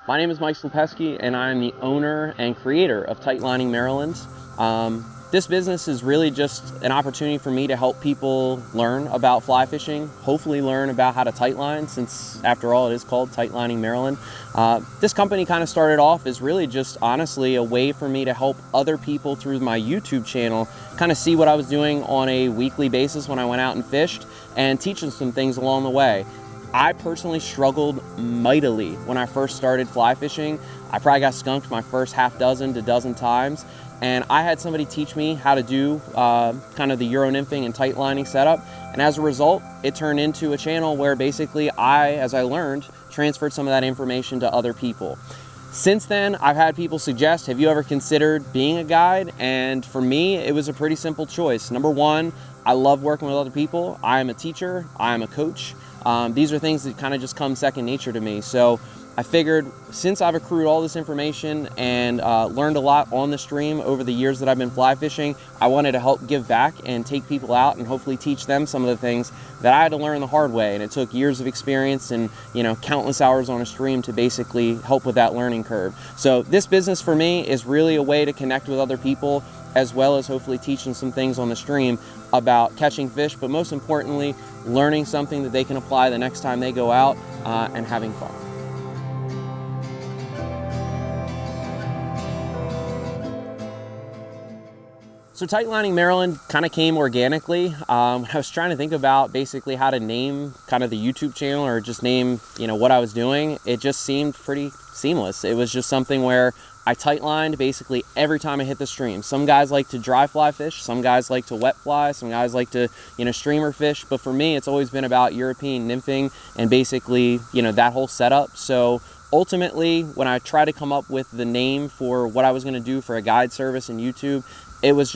My name is Mike Slepesky, and I'm the owner and creator of Tight Lining Maryland. This business is really just an opportunity for me to help people learn about fly fishing, hopefully learn about how to tight line, since after all it is called Tight Lining Maryland. This company kind of started off as really just honestly a way for me to help other people through my YouTube channel kind of see what I was doing on a weekly basis when I went out and fished, and teach them some things along the way. I personally struggled mightily when I first started fly fishing. I probably got skunked my first half dozen to dozen times, and I had somebody teach me how to do kind of the Euro nymphing and tight lining setup, and as a result it turned into a channel where basically as I learned, transferred some of that information to other people. Since then, I've had people suggest, have you ever considered being a guide? And for me, it was a pretty simple choice. Number one, I love working with other people. I am a teacher, I am a coach. These are things that kind of just come second nature to me. So I figured, since I've accrued all this information and learned a lot on the stream over the years that I've been fly fishing, I wanted to help give back and take people out and hopefully teach them some of the things that I had to learn the hard way. And it took years of experience and countless hours on a stream to basically help with that learning curve. So this business for me is really a way to connect with other people, as well as hopefully teach them some things on the stream about catching fish, but most importantly, learning something that they can apply the next time they go out and having fun. So Tight Lining Maryland kind of came organically. I was trying to think about basically how to name kind of the YouTube channel, or just name what I was doing. It just seemed pretty seamless. It was just something where I tight lined basically every time I hit the stream. Some guys like to dry fly fish, some guys like to wet fly, some guys like to streamer fish, but for me it's always been about European nymphing and basically that whole setup. So ultimately, when I tried to come up with the name for what I was going to do for a guide service in YouTube, it was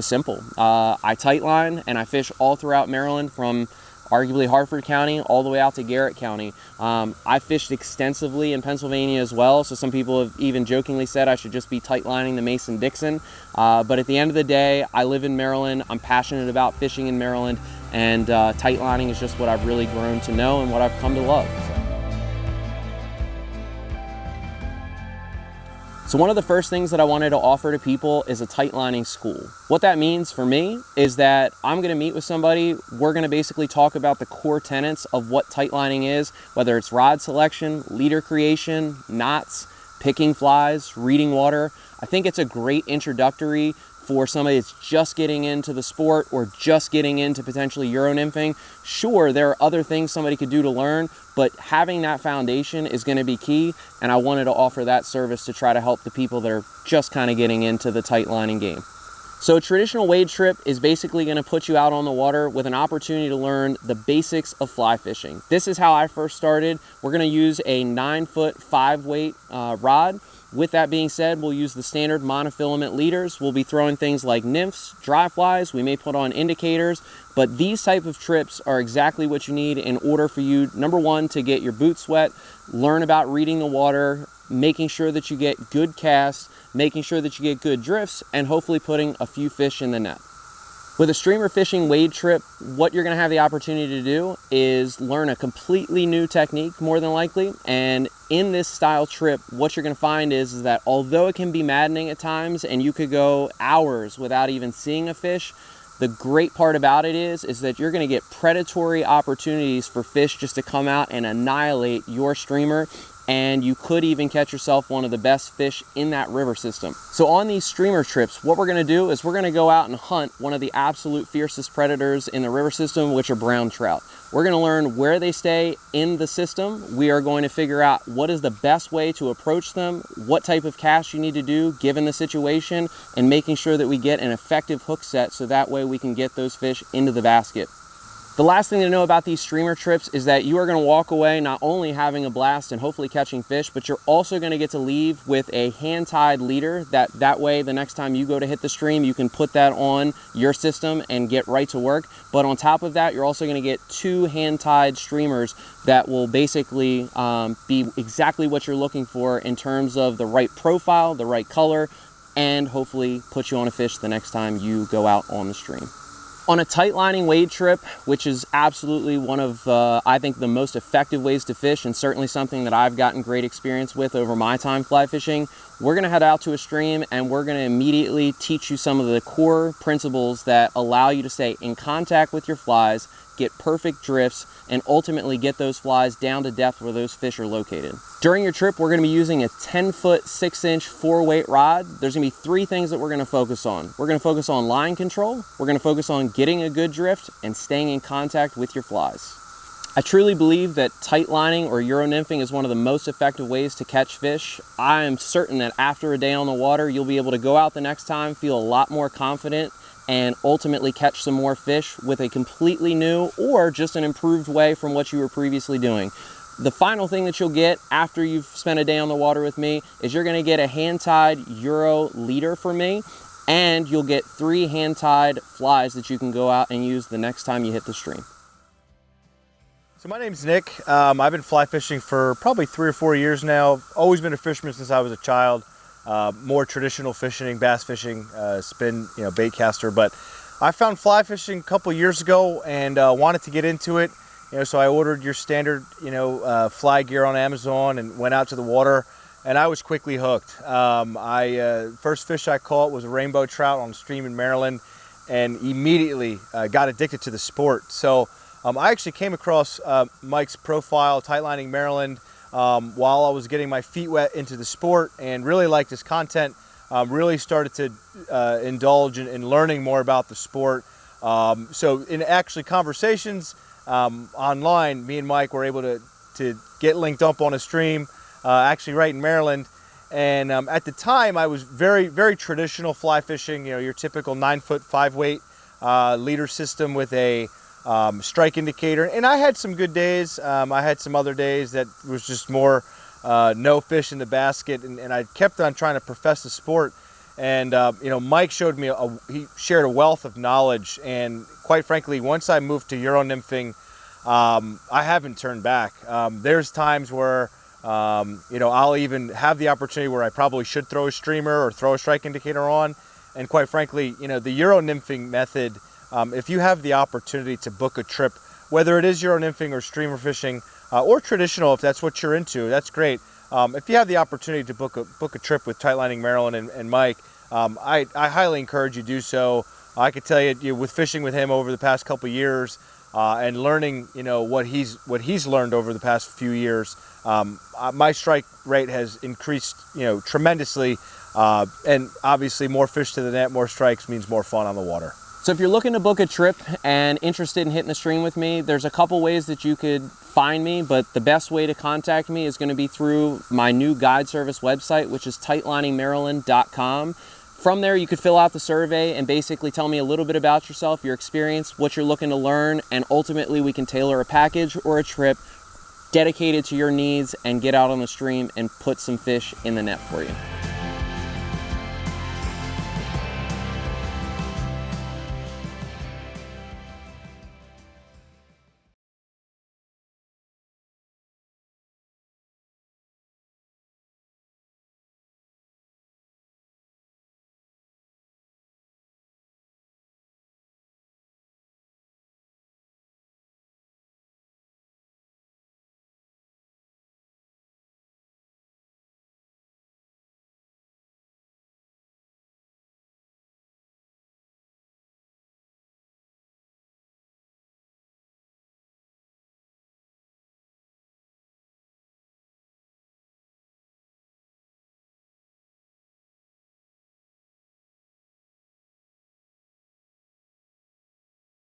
simple. I tight line and I fish all throughout Maryland, from arguably Harford County all the way out to Garrett County. I fished extensively in Pennsylvania as well, so some people have even jokingly said I should just be tight lining the Mason-Dixon. But at the end of the day, I live in Maryland, I'm passionate about fishing in Maryland, and tight lining is just what I've really grown to know and what I've come to love. So one of the first things that I wanted to offer to people is a tight lining school. What that means for me is that I'm going to meet with somebody. We're going to basically talk about the core tenets of what tight lining is, whether it's rod selection, leader creation, knots, picking flies, reading water. I think it's a great introductory for somebody that's just getting into the sport or just getting into potentially Euro nymphing. Sure, there are other things somebody could do to learn, but having that foundation is going to be key, and I wanted to offer that service to try to help the people that are just kind of getting into the tight lining game. So a traditional wade trip is basically going to put you out on the water with an opportunity to learn the basics of fly fishing. This is how I first started. We're going to use a 9-foot 5-weight rod. With that being said, we'll use the standard monofilament leaders. We'll be throwing things like nymphs, dry flies, we may put on indicators, but these type of trips are exactly what you need in order for you, number one, to get your boots wet, learn about reading the water, making sure that you get good casts, making sure that you get good drifts, and hopefully putting a few fish in the net. With a streamer fishing wade trip, what you're going to have the opportunity to do is learn a completely new technique, more than likely. And in this style trip, what you're going to find is that although it can be maddening at times and you could go hours without even seeing a fish, the great part about it is that you're going to get predatory opportunities for fish just to come out and annihilate your streamer, and you could even catch yourself one of the best fish in that river system. So on these streamer trips, what we're going to do is we're going to go out and hunt one of the absolute fiercest predators in the river system, which are brown trout. We're going to learn where they stay in the system. We are going to figure out what is the best way to approach them, what type of cast you need to do given the situation, and making sure that we get an effective hook set so that way we can get those fish into the basket. The last thing to know about these streamer trips is that you are going to walk away not only having a blast and hopefully catching fish, but you're also going to get to leave with a hand-tied leader. That way, the next time you go to hit the stream, you can put that on your system and get right to work. But on top of that, you're also going to get 2 hand-tied streamers that will basically be exactly what you're looking for in terms of the right profile, the right color, and hopefully put you on a fish the next time you go out on the stream. On a tight lining wade trip, which is absolutely one of, I think, the most effective ways to fish, and certainly something that I've gotten great experience with over my time fly fishing, we're gonna head out to a stream and we're gonna immediately teach you some of the core principles that allow you to stay in contact with your flies, get perfect drifts, and ultimately get those flies down to depth where those fish are located. During your trip, we're gonna be using a 10-foot, 6-inch 4-weight rod. There's gonna be 3 things that we're gonna focus on. We're gonna focus on line control, we're gonna focus on getting a good drift, and staying in contact with your flies. I truly believe that tight lining or Euro nymphing is one of the most effective ways to catch fish. I am certain that after a day on the water, you'll be able to go out the next time, feel a lot more confident, and ultimately catch some more fish with a completely new or just an improved way from what you were previously doing. The final thing that you'll get after you've spent a day on the water with me is you're gonna get a hand-tied Euro leader for me, and you'll get 3 hand-tied flies that you can go out and use the next time you hit the stream. So my name's Nick. I've been fly fishing for probably 3 or 4 years now. Always been a fisherman since I was a child. More traditional fishing, bass fishing, spin, bait caster. But I found fly fishing a couple years ago and wanted to get into it. So I ordered your standard, fly gear on Amazon and went out to the water, and I was quickly hooked. First fish I caught was a rainbow trout on a stream in Maryland, and immediately got addicted to the sport. So I actually came across Mike's profile, Tight Lining Maryland, while I was getting my feet wet into the sport, and really liked his content. Really started to indulge in learning more about the sport. So in actually conversations online, me and Mike were able to get linked up on a stream, actually right in Maryland. And at the time, I was very, very traditional fly fishing, your typical 9-foot 5-weight leader system with a strike indicator. And I had some good days. I had some other days that was just more no fish in the basket, and I kept on trying to profess the sport. And Mike showed me, he shared a wealth of knowledge, and quite frankly, once I moved to Euro nymphing, I haven't turned back. There's times where I'll even have the opportunity where I probably should throw a streamer or throw a strike indicator on, and quite frankly, the Euro nymphing method, if you have the opportunity to book a trip, whether it is Euro nymphing or streamer fishing, or traditional, if that's what you're into, that's great. If you have the opportunity to book a trip with Tight Lining Maryland and Mike, I highly encourage you to do so. I could tell you, with fishing with him over the past couple of years, and learning, what he's learned over the past few years, my strike rate has increased, tremendously, and obviously more fish to the net, more strikes means more fun on the water. So if you're looking to book a trip and interested in hitting the stream with me, there's a couple ways that you could find me, but the best way to contact me is going to be through my new guide service website, which is tightliningmaryland.com. From there, you could fill out the survey and basically tell me a little bit about yourself, your experience, what you're looking to learn, and ultimately we can tailor a package or a trip dedicated to your needs and get out on the stream and put some fish in the net for you.